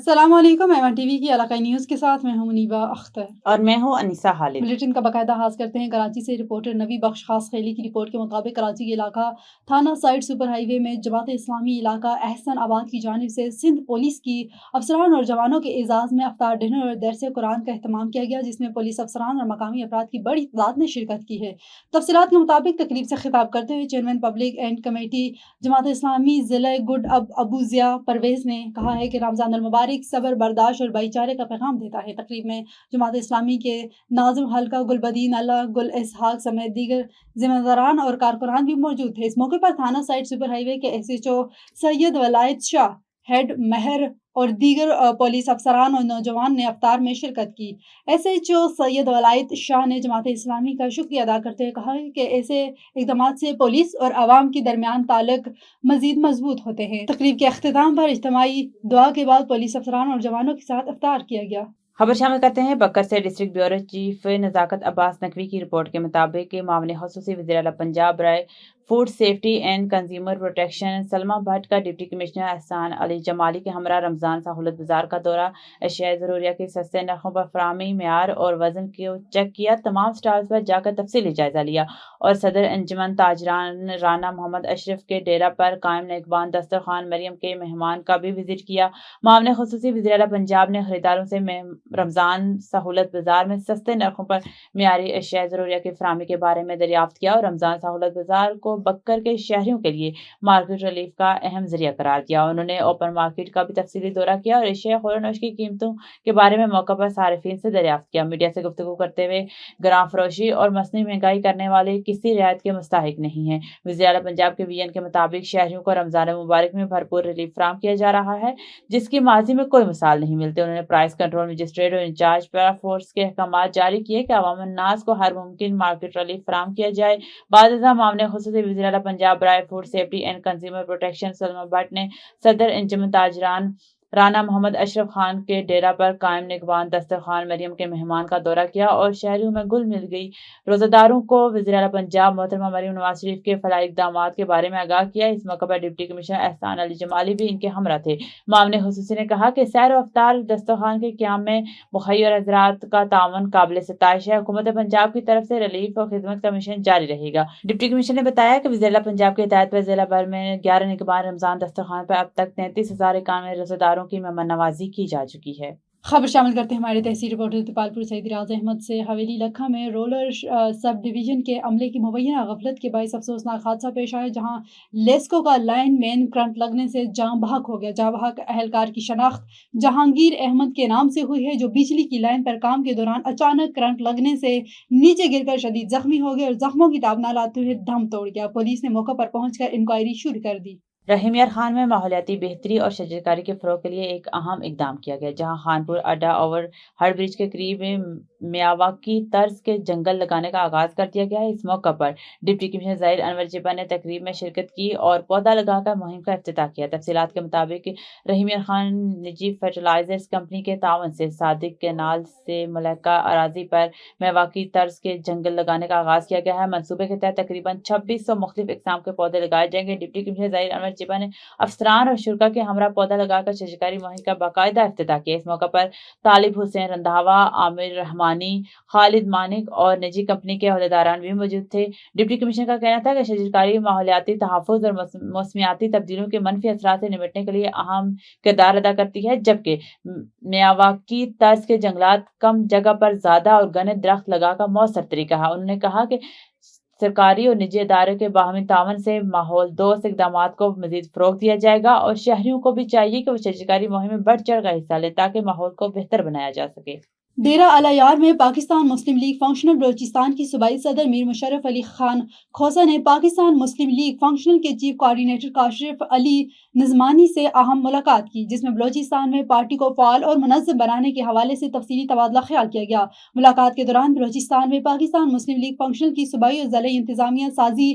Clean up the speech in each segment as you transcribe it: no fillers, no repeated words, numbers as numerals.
السلام علیکم، Aiman T V کی علاقائی نیوز کے ساتھ میں ہوں منیبہ اختر اور میں ہوں انیسہ خالد۔ بلیٹن کا باقاعدہ آغاز کرتے ہیں۔ کراچی سے رپورٹر نوی بخش خاص خیلی کی رپورٹ کے مطابق کراچی کے علاقہ تھانہ سائٹ سپر ہائی وے میں جماعت اسلامی علاقہ احسن آباد کی جانب سے سندھ پولیس کی افسران اور جوانوں کے اعزاز میں افطار ڈنر اور درس قرآن کا اہتمام کیا گیا، جس میں پولیس افسران اور مقامی افراد کی بڑی تعداد نے شرکت کی ہے۔ تفصیلات کے مطابق تقریب سے خطاب کرتے ہوئے chairman public and committee Jamaat Islami ضلع گڈ ابو ضیاء پرویز نے کہا ہے کہ رمضان المبارک صبر، برداشت اور بھائی چارے کا پیغام دیتا ہے۔ تقریب میں جماعت اسلامی کے ناظم حلقہ گل بدین اللہ گل اسحاق سمیت دیگر ذمہ داران اور کارکنان بھی موجود تھے۔ اس موقع پر تھانہ سائٹ سپر ہائی وے کے ایس ایچ او سید ولایت شاہ، ہیڈ مہر اور دیگر پولیس افسران اور نوجوان نے افطار میں شرکت کی۔ ایس ایچ او سید ولایت شاہ نے جماعت اسلامی کا شکریہ ادا کرتے ہوئے کہا کہ ایسے اقدامات سے پولیس اور عوام کے درمیان تعلق مزید مضبوط ہوتے ہیں۔ تقریب کے اختتام پر اجتماعی دعا کے بعد پولیس افسران اور جوانوں کے ساتھ افطار کیا گیا۔ خبر شامل کرتے ہیں بکر سے district bureau chief نزاکت Abbas Naqvi کی رپورٹ کے مطابق معاون خصوصی وزیر اعلیٰ پنجاب برائے food safety and consumer protection Salma Bhatt کا ڈپٹی کمشنر احسان علی جمالی کے ہمراہ رمضان سہولت بازار کا دورہ، اشیاء ضروریہ کی سستے نرخوں پر فراہمی، معیار اور وزن کو چیک کیا، تمام سٹالز پر جا کر تفصیلی جائزہ لیا اور صدر انجمن تاجران رانا محمد اشرف کے ڈیرہ پر قائم نگہبان دسترخوان مریم کے مہمان کا بھی وزٹ کیا۔ معاون خصوصی وزیر اعلیٰ پنجاب نے خریداروں سے رمضان سہولت بازار میں سستے نرخوں پر معیاری اشیاء ضروریہ کی فراہمی کے بارے میں دریافت کیا اور رمضان سہولت بازار کو بکر کے شہریوں کے لیے مارکیٹ ریلیف کا اہم ذریعہ قرار دیا۔ انہوں نے اوپن مارکیٹ کا بھی تفصیلی دورہ کیا اور اشیاء خور و نوش کی قیمتوں کے بارے میں موقع پر صارفین سے دریافت کیا۔ میڈیا سے گفتگو کرتے ہوئے گراں فروشی اور مصنوعی مہنگائی کرنے والے کسی رعایت کے مستحق نہیں ہیں۔ وزیر اعلیٰ پنجاب کے وی این کے مطابق شہریوں کو رمضان مبارک میں بھرپور ریلیف فراہم کیا جا رہا ہے، جس کی ماضی میں کوئی مثال نہیں ملتی۔ انہوں نے پرائس کنٹرول مجسٹریٹ اور انچارج پیرا فورس کے احکامات جاری کیے کہ عوام الناس کو ہر ممکن مارکیٹ ریلیف فراہم کیا جائے۔ بعد ازاں معاون خصوصی وزیر اعلیٰ پنجاب برائے food safety and consumer protection Salma Bhatt نے صدر انجمن تاجران رانا محمد اشرف خان کے ڈیرہ پر قائم نگہبان دسترخوان مریم کے مہمان کا دورہ کیا اور شہریوں میں گل مل گئی روزہ داروں کو وزیر اعلیٰ پنجاب محترمہ مریم نواز شریف کے فلاحی اقدامات کے بارے میں آگاہ کیا۔ اس موقع پر ڈپٹی کمشنر احسان علی جمالی بھی ان کے ہمراہ تھے۔ معاون خصوصی نے کہا کہ سیر و افطار دسترخوان کے قیام میں مخیر حضرات کا تعاون قابل ستائش ہے۔ حکومت پنجاب کی طرف سے ریلیف اور خدمت کا مشن جاری رہے گا۔ ڈپٹی کمشنر نے بتایا کہ وزیر اعلیٰ پنجاب کی ہدایت پر ضلع بھر میں 11 نگہبان رمضان دسترخوان پر اب تک 33,091 روزہ داروں کی مہمان نوازی کی جا چکی ہے۔ خبر شامل کرتے ہیں ہمارے تحصیل رپورٹر تپال پور سعید راز احمد سے۔ حویلی لکھا میں رولر سب ڈویژن کے عملے کی مبینہ غفلت کے باعث افسوسناک حادثہ پیش آیا، جہاں لیسکو کا لائن مین کرنٹ لگنے سے جاں بحق ہو گیا۔ جاں بحق اہلکار کی شناخت جہانگیر احمد کے نام سے ہوئی ہے، جو بجلی کی لائن پر کام کے دوران اچانک کرنٹ لگنے سے نیچے گر کر شدید زخمی ہو گئے اور زخموں کی تاب نہ لاتے ہوئے دم توڑ گیا۔ پولیس نے موقع پر پہنچ کر انکوائری شروع کر دی۔ رحیم یار خان میں ماحولیاتی بہتری اور شجرکاری کے فروغ کے لیے ایک اہم اقدام کیا گیا، جہاں خانپور اڈا اوور ہیڈ برج کے قریب میاواکی طرز کے جنگل لگانے کا آغاز کر دیا گیا ہے۔ اس موقع پر ڈپٹی کمشنر ظاہر انور چپا نے تقریب میں شرکت کی اور پودا لگا کر مہم کا افتتاح کیا۔ تفصیلات کے مطابق رحیم یار خان نجی فرٹیلائزرز کمپنی کے تعاون سے صادق کینال سے ملحقہ اراضی پر میاواکی طرز کے جنگل لگانے کا آغاز کیا گیا ہے۔ منصوبے کے تحت تقریباً 2600 مختلف اقسام کے پودے لگائے جائیں گے۔ ڈپٹی کمشنر ظاہر انور چپا نے افسران اور شرکا کے ہمراہ پودا لگا کر شجرکاری مہم کا باقاعدہ افتتاح کیا۔ اس موقع پر طالب حسین رندھاوا، عامر رحمانی، خالد مانک اور نجی کمپنی کے عہدیداران بھی موجود تھے۔ ڈپٹی کمشنر کا کہنا تھا کہ شجرکاری ماحولیاتی تحفظ اور موسمیاتی تبدیلیوں کے منفی اثرات سے نمٹنے کے لیے اہم کردار ادا کرتی ہے، جبکہ میاواکی طرز کے جنگلات کم جگہ پر زیادہ اور گھنے درخت لگا کر مؤثر طریقہ ہے۔ انہوں نے کہا کہ سرکاری اور نجی اداروں کے باہمی تعاون سے ماحول دوست اقدامات کو مزید فروغ دیا جائے گا اور شہریوں کو بھی چاہیے کہ وہ شجرکاری مہم میں بڑھ چڑھ کر حصہ لیں تاکہ ماحول کو بہتر بنایا جا سکے۔ ڈیرہ اعلی یار میں پاکستان مسلم لیگ فنکشنل بلوچستان کی صوبائی صدر میر مشرف علی خان کھوسہ نے پاکستان مسلم لیگ فنکشنل کے چیف کوآرڈینیٹر کاشف علی نظمانی سے اہم ملاقات کی، جس میں بلوچستان میں پارٹی کو فعال اور منظم بنانے کے حوالے سے تفصیلی تبادلہ خیال کیا گیا۔ ملاقات کے دوران بلوچستان میں پاکستان مسلم لیگ فنکشنل کی صوبائی اور ضلعی انتظامیہ سازی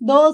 2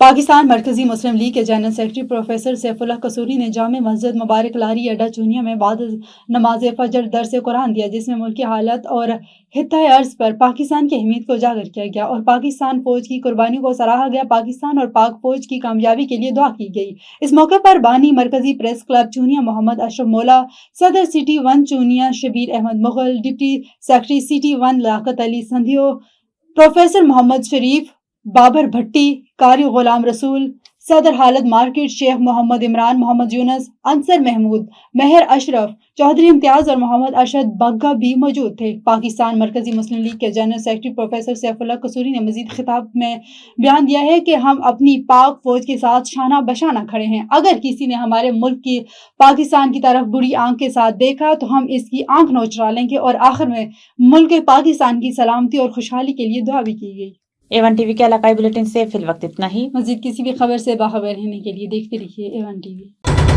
پاکستان مرکزی مسلم لیگ کے general secretary professor Saif Ullah Kasuri نے جامع مسجد مبارک لاری اڈا چونیا میں بعد نماز فجر درس قرآن دیا، جس میں ملکی حالت اور خطۂ ارض پر پاکستان کی اہمیت کو اجاگر کیا گیا اور پاکستان فوج کی قربانی کو سراہا گیا۔ پاکستان اور پاک فوج کی کامیابی کے لیے دعا کی گئی۔ اس موقع پر بانی مرکزی پریس کلب چونیا محمد اشرف مولا، صدر city 1 Chunian Shabbir Ahmed Mughal, deputy secretary city 1 Liaquat Ali Sindhu, professor Muhammad Sharif, Babar Bhatti, Qari Ghulam رسول، صدر حالت مارکیٹ شیخ محمد عمران، محمد یونس، انصر محمود، مہر اشرف، چودھری امتیاز اور محمد ارشد بگا بھی موجود تھے۔ پاکستان مرکزی مسلم لیگ کے general secretary professor Saif Ullah Kasuri نے مزید خطاب میں بیان دیا ہے کہ ہم اپنی پاک فوج کے ساتھ شانہ بشانہ کھڑے ہیں۔ اگر کسی نے ہمارے ملک کی پاکستان کی طرف بری آنکھ کے ساتھ دیکھا تو ہم اس کی آنکھ نوچ ڈالیں گے، اور آخر میں ملک پاکستان کی سلامتی اور خوشحالی کے لیے دعا بھی کی گئی۔ A1 ٹی وی کے علاقائی بلیٹن سے فی الوقت اتنا ہی۔ مزید کسی بھی خبر سے باخبر رہنے کے لیے دیکھتے رہیے A1 TV۔